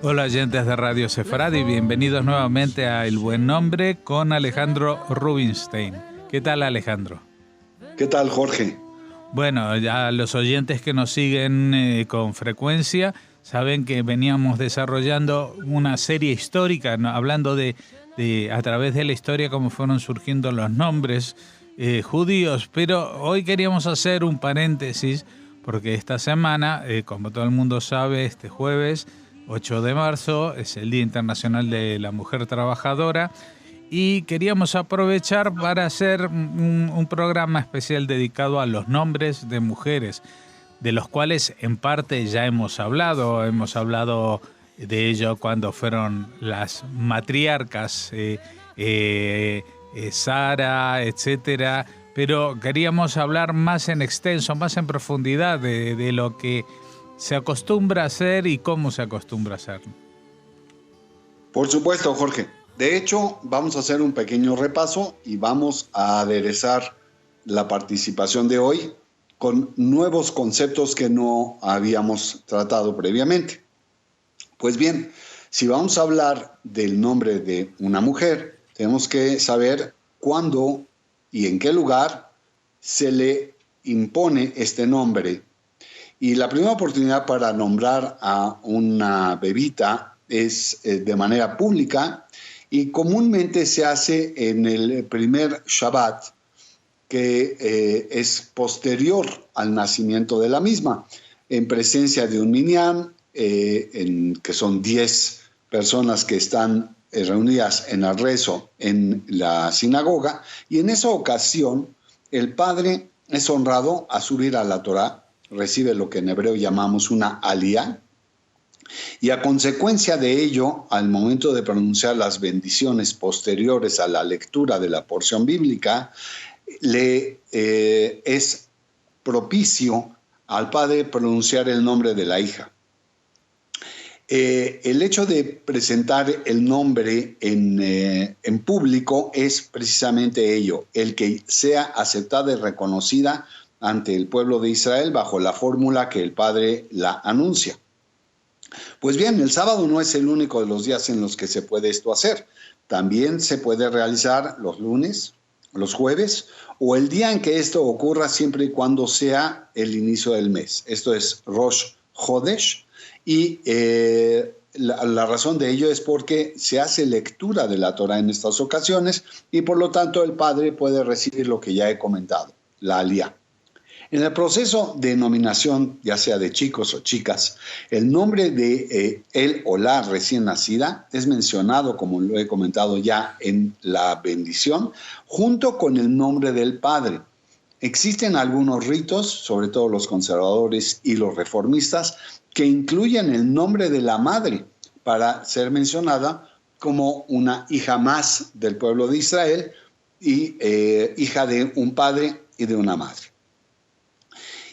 Hola oyentes de Radio Sefaradi, bienvenidos nuevamente a El Buen Nombre con Alejandro Rubinstein. ¿Qué tal, Alejandro? ¿Qué tal, Jorge? Bueno, ya los oyentes que nos siguen con frecuencia saben que veníamos desarrollando una serie histórica, ¿no? Hablando de a través de la historia cómo fueron surgiendo los nombres judíos, pero hoy queríamos hacer un paréntesis porque esta semana, como todo el mundo sabe, este jueves 8 de marzo es el Día Internacional de la Mujer Trabajadora y queríamos aprovechar para hacer un programa especial dedicado a los nombres de mujeres, de los cuales en parte ya hemos hablado de ello cuando fueron las matriarcas, Sara, etcétera, pero queríamos hablar más en extenso, más en profundidad de lo que se acostumbra a hacer y cómo se acostumbra a hacer. Por supuesto, Jorge. De hecho, vamos a hacer un pequeño repaso y vamos a aderezar la participación de hoy con nuevos conceptos que no habíamos tratado previamente. Pues bien, si vamos a hablar del nombre de una mujer, tenemos que saber cuándo y en qué lugar se le impone este nombre. Y la primera oportunidad para nombrar a una bebita es de manera pública y comúnmente se hace en el primer Shabbat, que es posterior al nacimiento de la misma, en presencia de un minyan, que son 10 personas que están reunidas en el rezo en la sinagoga, y en esa ocasión el padre es honrado a subir a la Torá, recibe lo que en hebreo llamamos una aliyá, y a consecuencia de ello, al momento de pronunciar las bendiciones posteriores a la lectura de la porción bíblica, le es propicio al padre pronunciar el nombre de la hija. El hecho de presentar el nombre en público es precisamente ello, el que sea aceptada y reconocida ante el pueblo de Israel bajo la fórmula que el Padre la anuncia. Pues bien, el sábado no es el único de los días en los que se puede esto hacer. También se puede realizar los lunes, los jueves o el día en que esto ocurra siempre y cuando sea el inicio del mes. Esto es Rosh Chodesh y la razón de ello es porque se hace lectura de la Torá en estas ocasiones y por lo tanto el Padre puede recibir lo que ya he comentado, la aliyá. En el proceso de nominación, ya sea de chicos o chicas, el nombre de él o la recién nacida es mencionado, como lo he comentado ya, en la bendición, junto con el nombre del padre. Existen algunos ritos, sobre todo los conservadores y los reformistas, que incluyen el nombre de la madre para ser mencionada como una hija más del pueblo de Israel y hija de un padre y de una madre.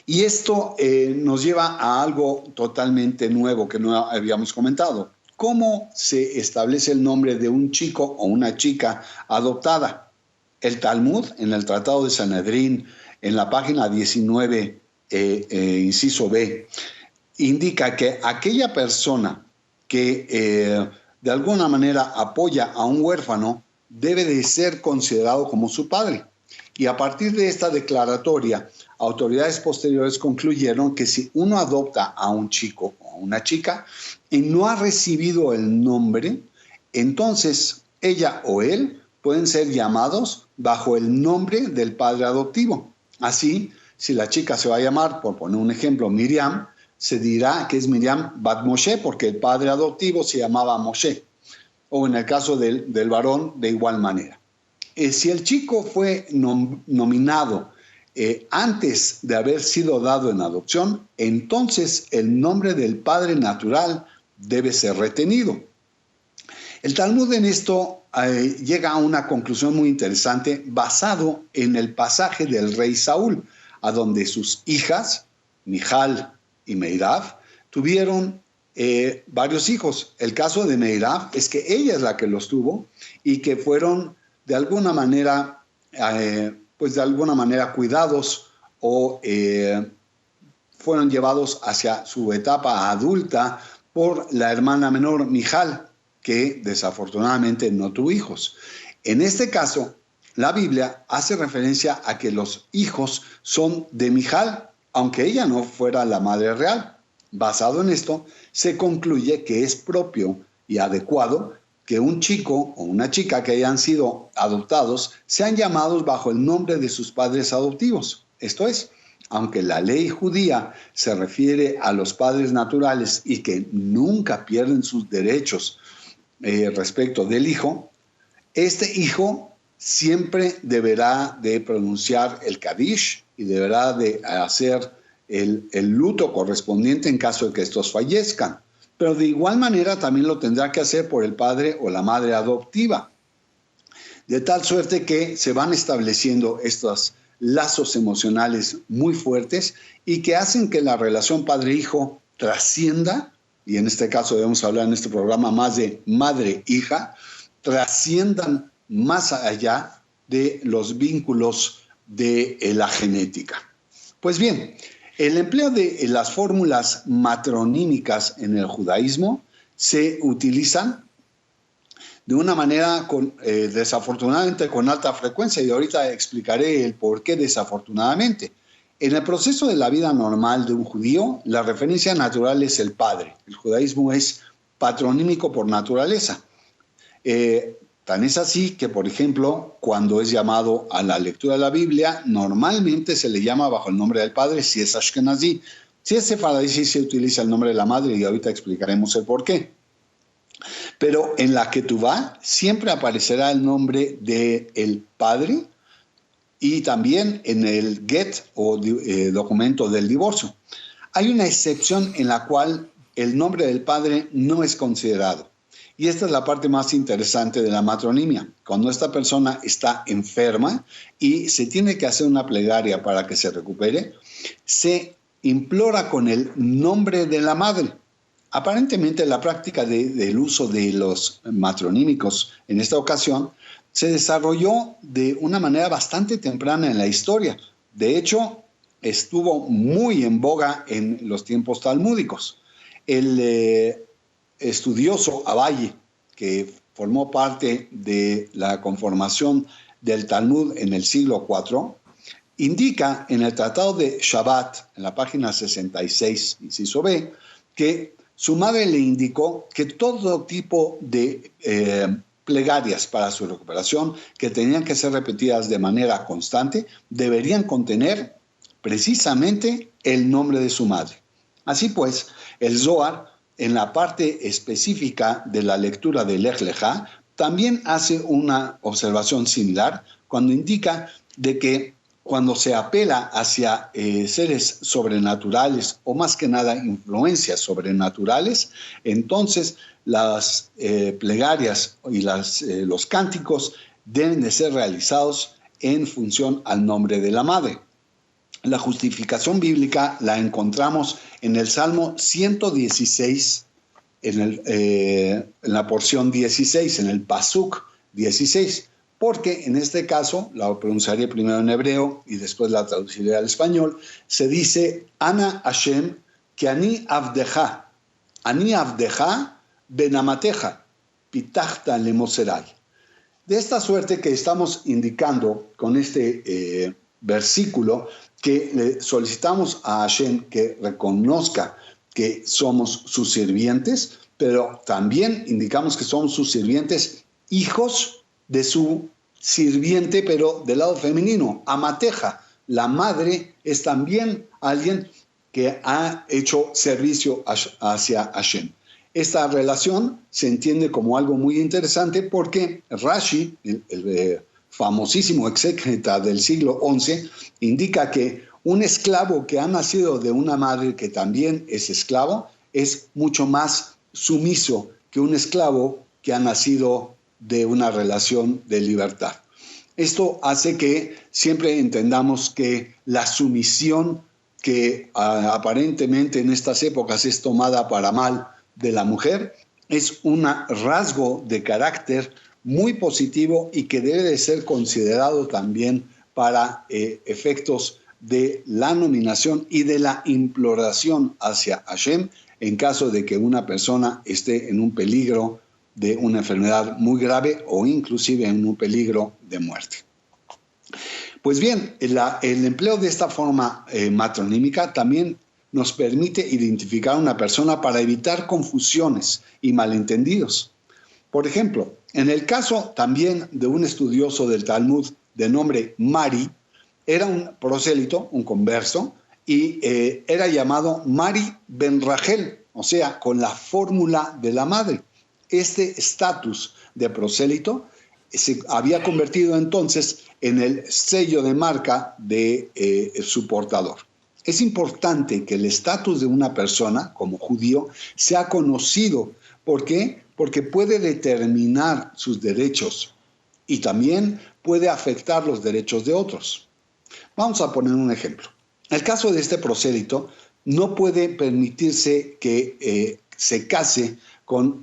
Y esto nos lleva a algo totalmente nuevo que no habíamos comentado. ¿Cómo se establece el nombre de un chico o una chica adoptada? El Talmud, en el Tratado de Sanedrín, en la página 19, inciso B, indica que aquella persona que de alguna manera apoya a un huérfano debe de ser considerado como su padre. Y a partir de esta declaratoria, autoridades posteriores concluyeron que si uno adopta a un chico o una chica y no ha recibido el nombre, entonces ella o él pueden ser llamados bajo el nombre del padre adoptivo. Así, si la chica se va a llamar, por poner un ejemplo, Miriam, se dirá que es Miriam Bat Moshe porque el padre adoptivo se llamaba Moshe. O en el caso del varón, de igual manera. Si el chico fue nominado antes de haber sido dado en adopción, entonces el nombre del padre natural debe ser retenido. El Talmud en esto llega a una conclusión muy interesante basado en el pasaje del rey Saúl, a donde sus hijas, Mijal y Meirav, tuvieron varios hijos. El caso de Meirav es que ella es la que los tuvo y que fueron de alguna manera, cuidados o fueron llevados hacia su etapa adulta por la hermana menor Mijal, que desafortunadamente no tuvo hijos. En este caso, la Biblia hace referencia a que los hijos son de Mijal, aunque ella no fuera la madre real. Basado en esto, se concluye que es propio y adecuado que un chico o una chica que hayan sido adoptados sean llamados bajo el nombre de sus padres adoptivos. Esto es, aunque la ley judía se refiere a los padres naturales y que nunca pierden sus derechos respecto del hijo, este hijo siempre deberá de pronunciar el Kadish y deberá de hacer el luto correspondiente en caso de que estos fallezcan. Pero de igual manera también lo tendrá que hacer por el padre o la madre adoptiva. De tal suerte que se van estableciendo estos lazos emocionales muy fuertes y que hacen que la relación padre-hijo trascienda, y en este caso debemos hablar en este programa más de madre-hija, trasciendan más allá de los vínculos de la genética. Pues bien, el empleo de las fórmulas matronímicas en el judaísmo se utilizan de una manera desafortunadamente con alta frecuencia, y ahorita explicaré el por qué desafortunadamente. En el proceso de la vida normal de un judío, la referencia natural es el padre. El judaísmo es patronímico por naturaleza. Tan es así que, por ejemplo, cuando es llamado a la lectura de la Biblia, normalmente se le llama bajo el nombre del padre si es ashkenazí. Si es sefaradí, sí se utiliza el nombre de la madre y ahorita explicaremos el por qué. Pero en la Ketubá siempre aparecerá el nombre del padre y también en el get o documento del divorcio. Hay una excepción en la cual el nombre del padre no es considerado. Y esta es la parte más interesante de la matronimia. Cuando esta persona está enferma y se tiene que hacer una plegaria para que se recupere, se implora con el nombre de la madre. Aparentemente la práctica del uso de los matronímicos en esta ocasión se desarrolló de una manera bastante temprana en la historia. De hecho, estuvo muy en boga en los tiempos talmúdicos. El estudioso Abaye, que formó parte de la conformación del Talmud en el siglo IV, indica en el Tratado de Shabbat, en la página 66, inciso B, que su madre le indicó que todo tipo de plegarias para su recuperación, que tenían que ser repetidas de manera constante, deberían contener precisamente el nombre de su madre. Así pues, el Zohar, en la parte específica de la lectura de Lech Lechá, también hace una observación similar cuando indica de que cuando se apela hacia seres sobrenaturales o más que nada influencias sobrenaturales, entonces las plegarias y los cánticos deben de ser realizados en función al nombre de la madre. La justificación bíblica la encontramos en el Salmo 116, en la porción 16, en el Pasuk 16, porque en este caso, la pronunciaré primero en hebreo y después la traduciré al español, se dice, Ana Hashem, que ani avdeja benamateja, pitachta lemoserai. De esta suerte que estamos indicando con este versículo que le solicitamos a Hashem que reconozca que somos sus sirvientes, pero también indicamos que somos sus sirvientes, hijos de su sirviente, pero del lado femenino, amateja. La madre es también alguien que ha hecho servicio hacia Hashem. Esta relación se entiende como algo muy interesante porque Rashi, el famosísimo exégeta del siglo XI, indica que un esclavo que ha nacido de una madre que también es esclavo es mucho más sumiso que un esclavo que ha nacido de una relación de libertad. Esto hace que siempre entendamos que la sumisión que aparentemente en estas épocas es tomada para mal de la mujer es un rasgo de carácter muy positivo y que debe de ser considerado también para efectos de la nominación y de la imploración hacia Hashem en caso de que una persona esté en un peligro de una enfermedad muy grave o inclusive en un peligro de muerte. Pues bien, el empleo de esta forma matronímica también nos permite identificar a una persona para evitar confusiones y malentendidos. Por ejemplo, en el caso también de un estudioso del Talmud de nombre Mari, era un prosélito, un converso, y era llamado Mari ben Rachel, o sea, con la fórmula de la madre. Este estatus de prosélito se había convertido entonces en el sello de marca de su portador. Es importante que el estatus de una persona como judío sea conocido. ¿Por qué? Porque puede determinar sus derechos y también puede afectar los derechos de otros. Vamos a poner un ejemplo. El caso de este prosélito no puede permitirse que se case con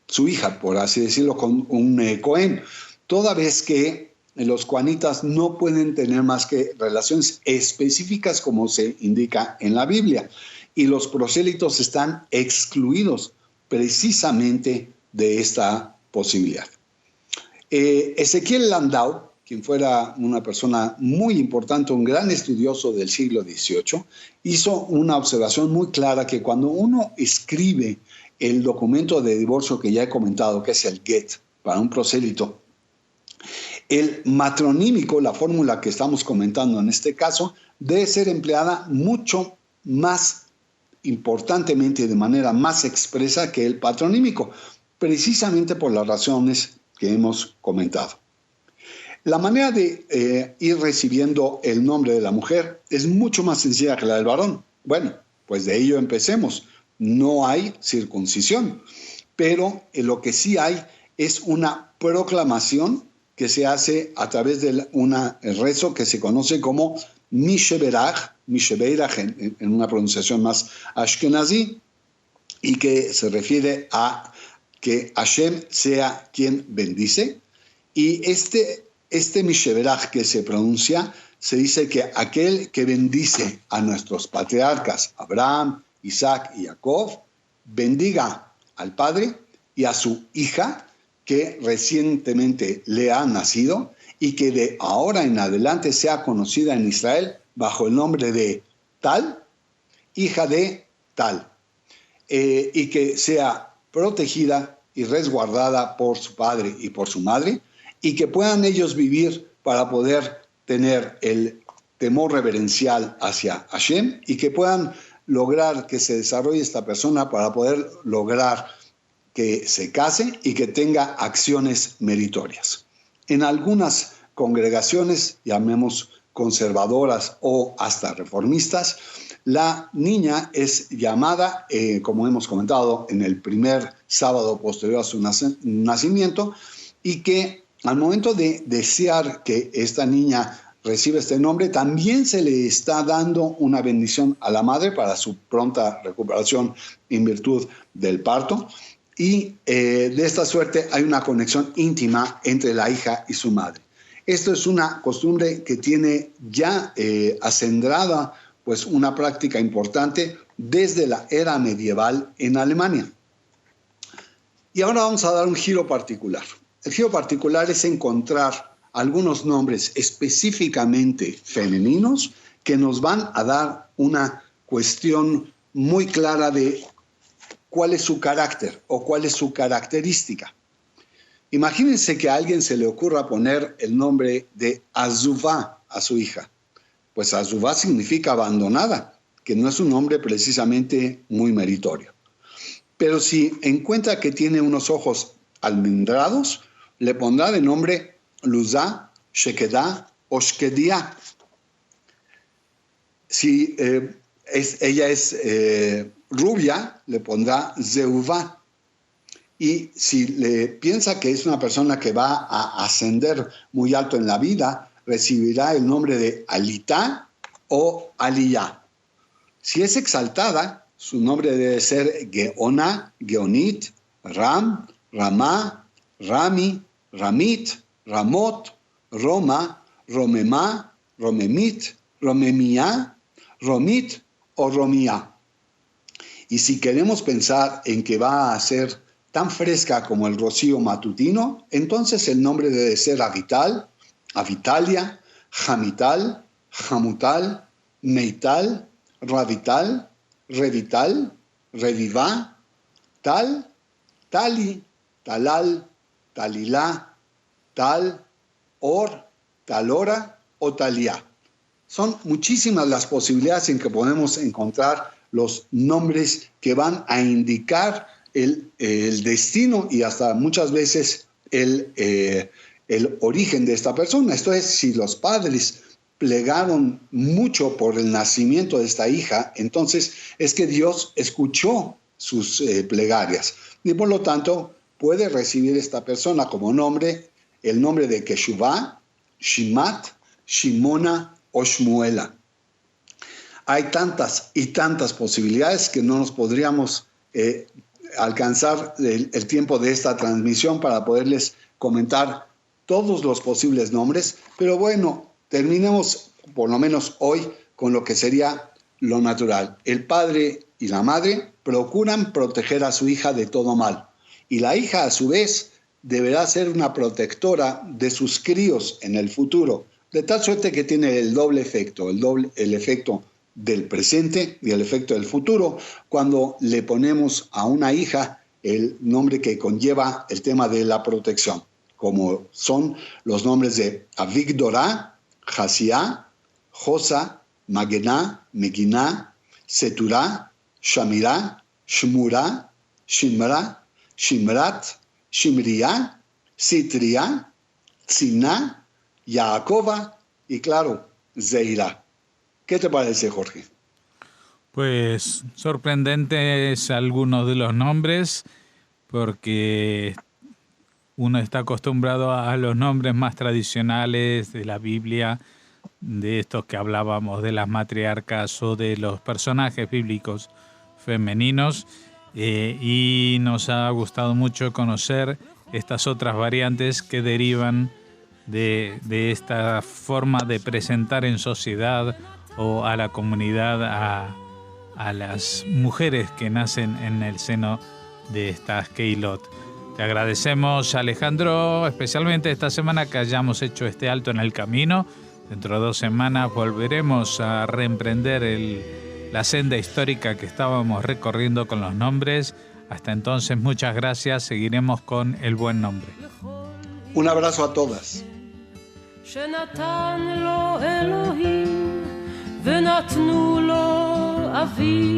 su hija, por así decirlo, con un Cohen, toda vez que los coanitas no pueden tener más que relaciones específicas como se indica en la Biblia, y los prosélitos están excluidos precisamente de esta posibilidad. Ezequiel Landau, quien fuera una persona muy importante, un gran estudioso del siglo XVIII, hizo una observación muy clara que cuando uno escribe el documento de divorcio que ya he comentado, que es el get, para un prosélito, el matronímico, la fórmula que estamos comentando en este caso, debe ser empleada mucho más importantemente y de manera más expresa que el patronímico, precisamente por las razones que hemos comentado. La manera de ir recibiendo el nombre de la mujer es mucho más sencilla que la del varón. Bueno, pues de ello empecemos. No hay circuncisión, pero lo que sí hay es una proclamación que se hace a través de un rezo que se conoce como Misheberach en una pronunciación más ashkenazí, y que se refiere a que Hashem sea quien bendice. Y este Misheberach que se pronuncia, se dice que aquel que bendice a nuestros patriarcas, Abraham, Isaac y Jacob, bendiga al padre y a su hija que recientemente le ha nacido y que de ahora en adelante sea conocida en Israel bajo el nombre de tal, hija de tal, y que sea protegida y resguardada por su padre y por su madre, y que puedan ellos vivir para poder tener el temor reverencial hacia Hashem y que puedan lograr que se desarrolle esta persona para poder lograr que se case y que tenga acciones meritorias. En algunas congregaciones, llamemos conservadoras o hasta reformistas, la niña es llamada, como hemos comentado, en el primer sábado posterior a su nacimiento, y que al momento de desear que esta niña reciba este nombre, también se le está dando una bendición a la madre para su pronta recuperación en virtud del parto. Y de esta suerte hay una conexión íntima entre la hija y su madre. Esto es una costumbre que tiene ya acendrada pues una práctica importante desde la era medieval en Alemania. Y ahora vamos a dar un giro particular. El giro particular es encontrar algunos nombres específicamente femeninos que nos van a dar una cuestión muy clara de cuál es su carácter o cuál es su característica. Imagínense que a alguien se le ocurra poner el nombre de Azuvá a su hija. Pues Azuvá significa abandonada, que no es un nombre precisamente muy meritorio. Pero si encuentra que tiene unos ojos almendrados, le pondrá de nombre Luzá, Shekedá o Shkedia. Si ella es rubia, le pondrá Zeuvá. Y si le piensa que es una persona que va a ascender muy alto en la vida, recibirá el nombre de Alitá o Aliyá. Si es exaltada, su nombre debe ser Geoná, Geonit, Ram, Ramá, Rami, Ramit, Ramot, Roma, Romemá, Romemit, Romemía, Romit o Romía. Y si queremos pensar en que va a ser tan fresca como el rocío matutino, entonces el nombre debe ser Avital, Avitalia, Jamital, Jamutal, Meital, Ravital, Revital, Revivá, Tal, Tali, Talal, Talilá, Tal, Or, Talora o Taliá. Son muchísimas las posibilidades en que podemos encontrar los nombres que van a indicar el destino y hasta muchas veces el origen de esta persona. Esto es, si los padres plegaron mucho por el nacimiento de esta hija, entonces es que Dios escuchó sus plegarias y por lo tanto puede recibir esta persona como nombre, el nombre de Keshuvá, Shimat, Shimona o Shmuela. Hay tantas y tantas posibilidades que no nos podríamos alcanzar el tiempo de esta transmisión para poderles comentar todos los posibles nombres, pero bueno, terminemos por lo menos hoy con lo que sería lo natural. El padre y la madre procuran proteger a su hija de todo mal, y la hija a su vez deberá ser una protectora de sus críos en el futuro, de tal suerte que tiene el doble efecto, el efecto del presente y el efecto del futuro, cuando le ponemos a una hija el nombre que conlleva el tema de la protección, como son los nombres de Avigdorá, Jasiá, Josa, Magená, Meginá, Seturá, Shamirá, Shmurá, Shimra, Shimrat, Shimriá, Sitriá, Tziná, Yaakova y claro, Zeirá. ¿Qué te parece, Jorge? Pues sorprendentes algunos de los nombres, porque uno está acostumbrado a los nombres más tradicionales de la Biblia, de estos que hablábamos de las matriarcas o de los personajes bíblicos femeninos, y nos ha gustado mucho conocer estas otras variantes que derivan de esta forma de presentar en sociedad o a la comunidad a las mujeres que nacen en el seno de estas Keilot. Te agradecemos, Alejandro, especialmente esta semana que hayamos hecho este alto en el camino. Dentro de 2 semanas volveremos a reemprender la senda histórica que estábamos recorriendo con los nombres. Hasta entonces, muchas gracias. Seguiremos con el buen nombre. Un abrazo a todas. ונתנו לו אבי